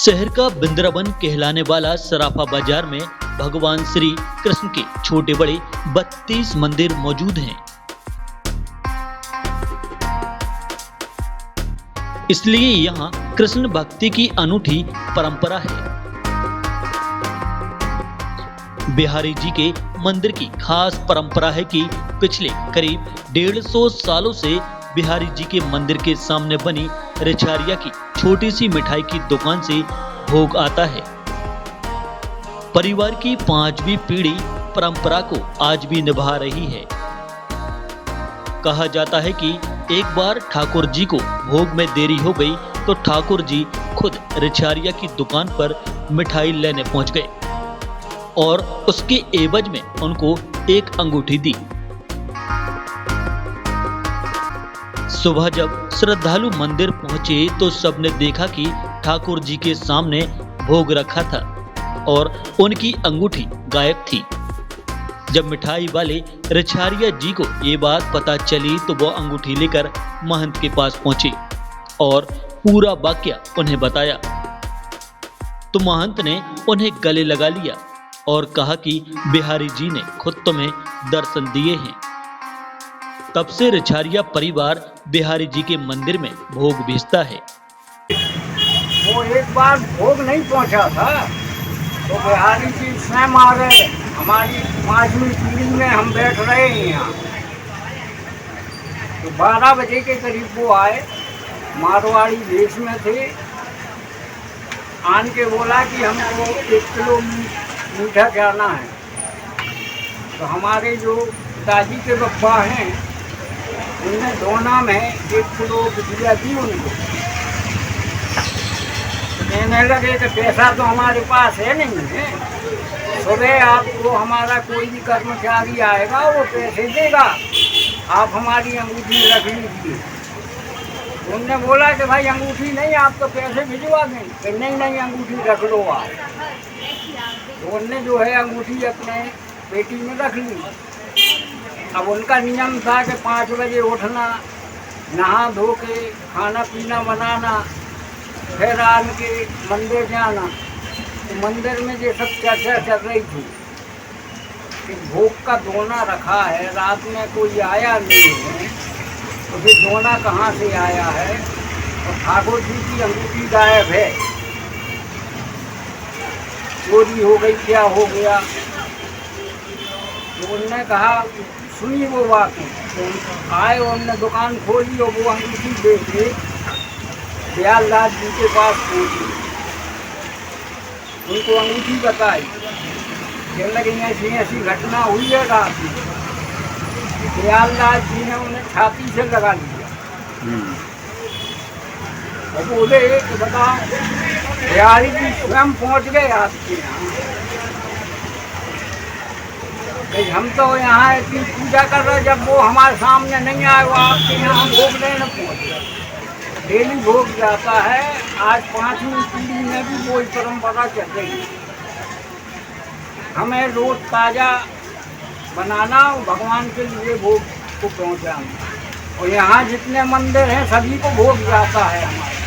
शहर का वृंदावन कहलाने वाला सराफा बाजार में भगवान श्री कृष्ण के छोटे बड़े 32 मंदिर मौजूद हैं। इसलिए यहाँ कृष्ण भक्ति की अनूठी परंपरा है। बिहारी जी के मंदिर की खास परंपरा है कि पिछले करीब 150 सालों से बिहारी जी के मंदिर के सामने बनी रिछारिया की छोटी सी मिठाई की दुकान से भोग आता है। परिवार की 5वीं पीढ़ी परंपरा को आज भी निभा रही है। कहा जाता है कि एक बार ठाकुर जी को भोग में देरी हो गई तो ठाकुर जी खुद रिछारिया की दुकान पर मिठाई लेने पहुंच गए और उसके एवज में उनको एक अंगूठी दी। सुबह जब श्रद्धालु मंदिर पहुंचे तो सबने देखा कि ठाकुर जी के सामने भोग रखा था और उनकी अंगूठी गायब थी। जब मिठाई वाले रिछारिया जी को ये बात पता चली तो वो अंगूठी लेकर महंत के पास पहुंचे और पूरा वाकया उन्हें बताया। तो महंत ने उन्हें गले लगा लिया और कहा कि बिहारी जी ने खुद तुम्हें दर्शन दिए हैं। तब से रिछारिया परिवार बिहारी जी के मंदिर में भोग भेजता है। वो एक बार भोग नहीं पहुंचा था तो बिहारी जी स्वयं आ गए। हमारी 5वीं पीढ़ी में हम बैठ रहे हैं यहाँ, तो 12 बजे के करीब वो आए, मारवाड़ी वेश में थे। आन के बोला कि हमको 1 किलो मीठा जाना है। तो हमारे जो दादी के बप्पा हैं उनने दोना में 1 किलो गुजिया दी उनको। कहने लगे कि पैसा तो हमारे पास है नहीं है, सुबह आपको हमारा कोई भी कर्मचारी आएगा वो पैसे देगा, आप हमारी अंगूठी रख लीजिए। उनने बोला कि भाई अंगूठी नहीं, आप तो पैसे भिजवा दें। कि नहीं अंगूठी रख लो आप। तो उनने जो है अंगूठी अपने पेटी में रख ली। अब उनका नियम था कि 5 बजे उठना, नहा धो के खाना पीना बनाना, फिर आन के मंदिर जाना। तो मंदिर में ये सब चर्चा चल रही थी कि भोग का दोना रखा है, रात में कोई आया नहीं है, तो फिर दोना कहाँ से आया है। और ठाकुर जी की अंगूठी गायब है, चोरी हो गई, क्या हो गया। तो उनने कहा सुनी वो बात। तो आए, उनने दुकान खोली और वो अंगूठी दे के दयालदास जी के पास पहुँची। उनको अंगूठी बताई, कहने लगे ऐसी ऐसी घटना हुई है रात में। दयालदास जी ने उन्हें छाती से लगा लिया और बोले कि बताओ, बिहारी जी स्वयं पहुँच गए आपके यहाँ। हम तो यहाँ इतनी पूजा कर रहे, जब वो हमारे सामने नहीं आए, वो आपके यहाँ भोग लेने पहुँचे। डेली भोग जाता है। आज 5वीं पीढ़ी में भी वो परंपरा चल रही है। हमें रोज ताज़ा बनाना, भगवान के लिए भोग को पहुँचाना। और यहाँ जितने मंदिर हैं सभी को भोग जाता है हमारे।